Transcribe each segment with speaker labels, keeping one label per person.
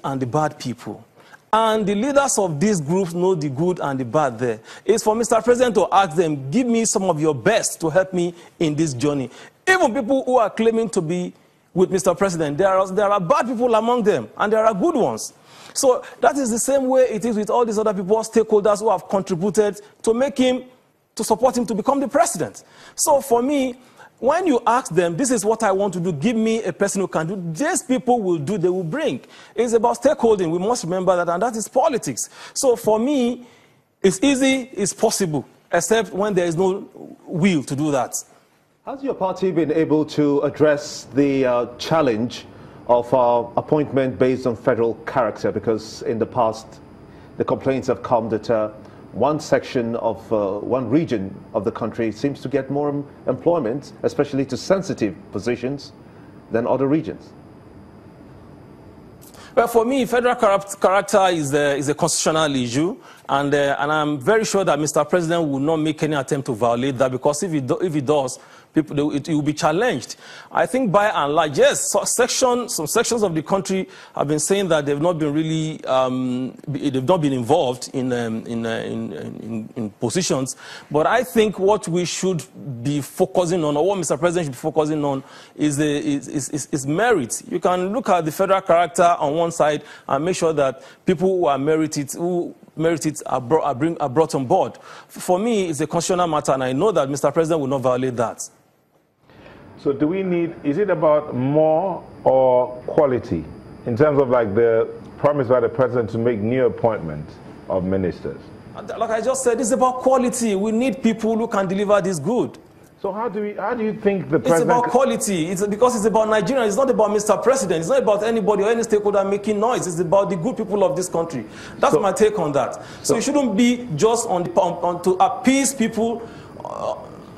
Speaker 1: and the bad people. And the leaders of these groups know the good and the bad there. It's for Mr. President to ask them, give me some of your best to help me in this journey. Even people who are claiming to be with Mr. President, there are bad people among them, and there are good ones. So that is the same way it is with all these other people, stakeholders who have contributed to support him to become the president. So for me, when you ask them, this is what I want to do, give me a person who can do, these people will do, they will bring. It's about stakeholding. We must remember that, and that is politics. So for me, it's easy, it's possible, except when there is no will to do that.
Speaker 2: Has your party been able to address the challenge of appointment based on federal character? Because in the past, the complaints have come that one section of one region of the country seems to get more employment, especially to sensitive positions, than other regions.
Speaker 1: Well, for me, federal character is a constitutional issue, and I'm very sure that Mr. President will not make any attempt to violate that, because if he does, it will be challenged. I think by and large, yes, some sections of the country have been saying that they've not been really, they've not been involved in positions. But I think what we should be focusing on, or what Mr. President should be focusing on, is merit. You can look at the federal character on one side and make sure that people who are merited, are brought on board. For me, it's a constitutional matter, and I know that Mr. President will not violate that.
Speaker 3: So do we need, is it about more or quality in terms of like the promise by the president to make new appointments of ministers?
Speaker 1: Like I just said, it's about quality. We need people who can deliver this good.
Speaker 3: So how do you think the president...
Speaker 1: It's about quality. Because it's about Nigeria. It's not about Mr. President. It's not about anybody or any stakeholder making noise. It's about the good people of this country. That's my take on that. So it shouldn't be just to appease people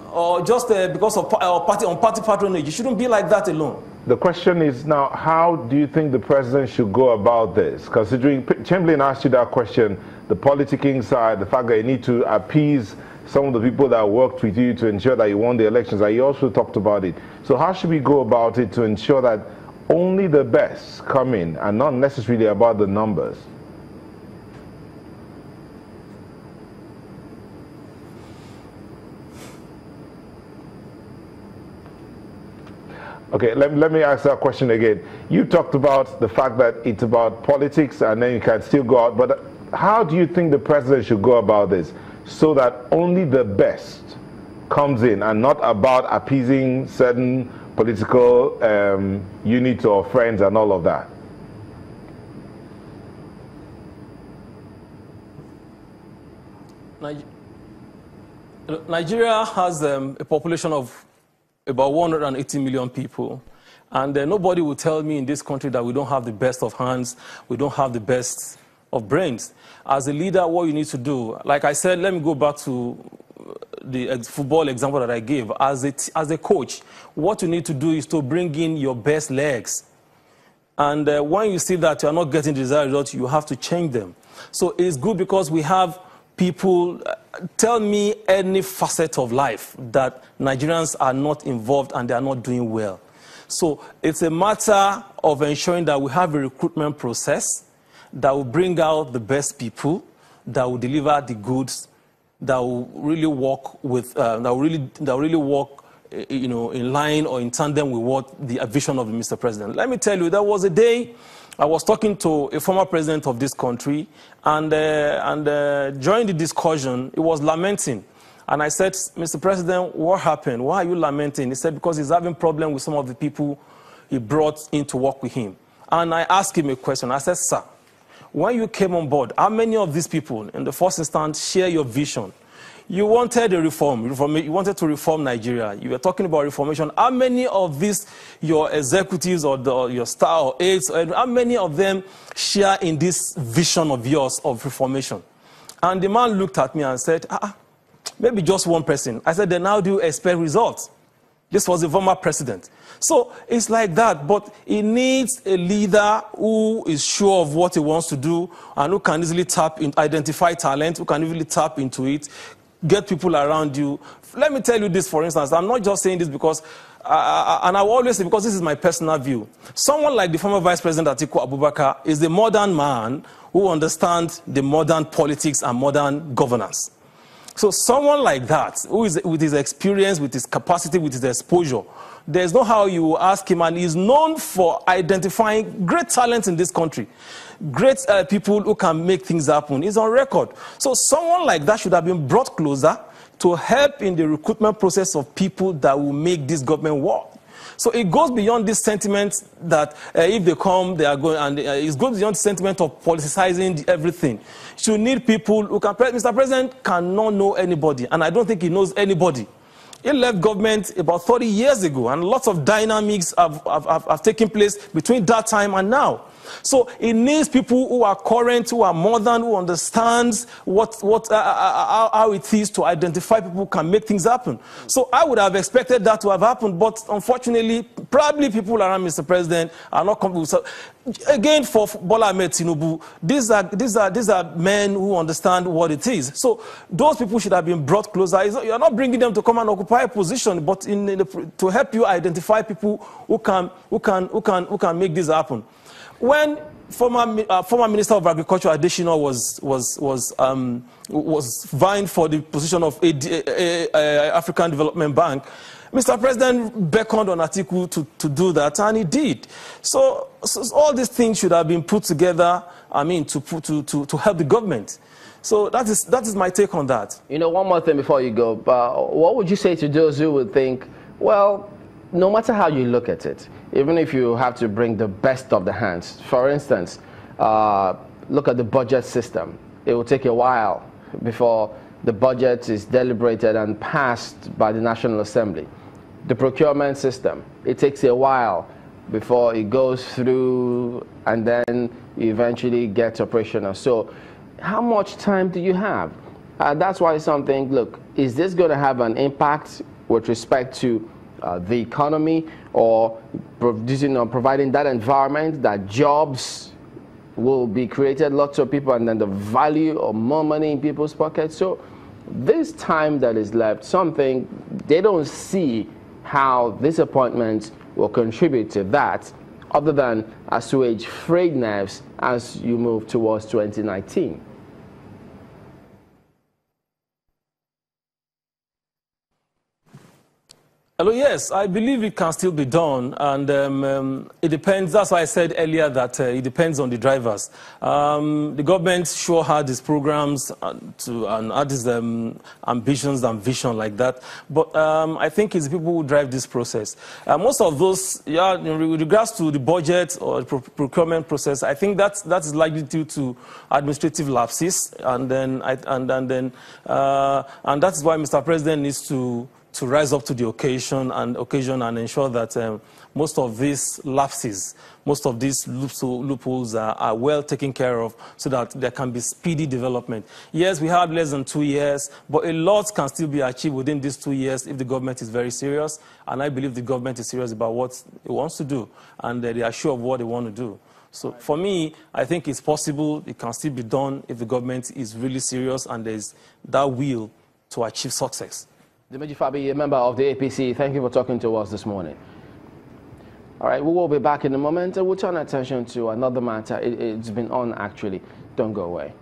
Speaker 1: or just because of party patronage. It shouldn't be like that alone.
Speaker 3: The question is now, how do you think the president should go about this? Considering Chamberlain asked you that question, the politicking side, the fact that you need to appease some of the people that worked with you to ensure that you won the elections, and you also talked about it. So how should we go about it to ensure that only the best come in and not necessarily about the numbers? Okay, let me ask that question again. You talked about the fact that it's about politics and then you can still go out, but how do you think the president should go about this so that only the best comes in and not about appeasing certain political units or friends and all of that?
Speaker 1: Nigeria has a population of about 180 million people. And nobody will tell me in this country that we don't have the best of hands, we don't have the best of brains. As a leader, what you need to do, like I said, let me go back to the football example that I gave. As a coach, what you need to do is to bring in your best legs. And when you see that you are not getting the desired results, you have to change them. So it's good because we have people, tell me any facet of life that Nigerians are not involved and they are not doing well. So it's a matter of ensuring that we have a recruitment process that will bring out the best people, that will deliver the goods, that will really work with, that will really work, you know, in line or in tandem with what the vision of Mr. President. Let me tell you, there was a day I was talking to a former president of this country, and during the discussion, he was lamenting. And I said, Mr. President, what happened? Why are you lamenting? He said, because he's having problem with some of the people he brought in to work with him. And I asked him a question. I said, sir, when you came on board, how many of these people, in the first instance, share your vision? You wanted a reform. You wanted to reform Nigeria. You were talking about reformation. How many of these, your executives or your staff or aides, how many of them share in this vision of yours of reformation? And the man looked at me and said, maybe just one person. I said, then how do you expect results? This was the former president. So it's like that, but he needs a leader who is sure of what he wants to do and who can easily identify talent, who can easily tap into it, get people around you. Let me tell you this, for instance. I'm not just saying this because, and I will always say, because this is my personal view. Someone like the former Vice President Atiku Abubakar is a modern man who understands the modern politics and modern governance. So someone like that, who is with his experience, with his capacity, with his exposure, there's no how you will ask him, and he's known for identifying great talent in this country, great people who can make things happen. He's on record. So someone like that should have been brought closer to help in the recruitment process of people that will make this government work. So it goes beyond this sentiment that if they come, they are going, and it goes beyond the sentiment of politicizing everything. You need people who can. Mr. President cannot know anybody, and I don't think he knows anybody. He left government about 30 years ago, and lots of dynamics have taken place between that time and now. So it needs people who are current, who are modern, who understands how it is to identify people who can make things happen. So I would have expected that to have happened, but unfortunately, probably people around Mr. President are not comfortable. So again, for Bola Ahmed Tinubu, these are men who understand what it is. So those people should have been brought closer. You're not bringing them to come and occupy a position, but to help you identify people who can make this happen. When former Minister of Agriculture Adesina was vying for the position of African Development Bank, Mr. President beckoned on Atiku to do that, and he did. So all these things should have been put together, I mean, to help the government. So that is my take on that.
Speaker 4: You know, one more thing before you go. What would you say to those who would think, well, no matter how you look at it, even if you have to bring the best of the hands, for instance, look at the budget system. It will take a while before the budget is deliberated and passed by the National Assembly. The procurement system, it takes a while before it goes through and then you eventually get operational. So how much time do you have? That's why something, look, is this going to have an impact with respect to the economy, or producing or providing that environment that jobs will be created, lots of people, and then the value of more money in people's pockets? So this time that is left, something they don't see how this appointment will contribute to that, other than assuage frayed nerves as you move towards 2019.
Speaker 1: Hello, yes, I believe it can still be done, and it depends. That's why I said earlier that it depends on the drivers. The government sure had these programs and had these ambitions and vision like that, but I think it's the people who drive this process. Most of those, with regards to the budget or the procurement process, I think that is likely due to administrative lapses, and that is why Mr. President needs to rise up to the occasion and ensure that most of these lapses, most of these loopholes are well taken care of, so that there can be speedy development. Yes, we have less than 2 years, but a lot can still be achieved within these 2 years if the government is very serious, and I believe the government is serious about what it wants to do, and they are sure of what they want to do. So for me, I think it's possible, it can still be done if the government is really serious and there's that will to achieve success.
Speaker 4: Fabiyi, a member of the APC, thank you for talking to us this morning. All right, we will be back in a moment, and we'll turn attention to another matter. It's been on, actually. Don't go away.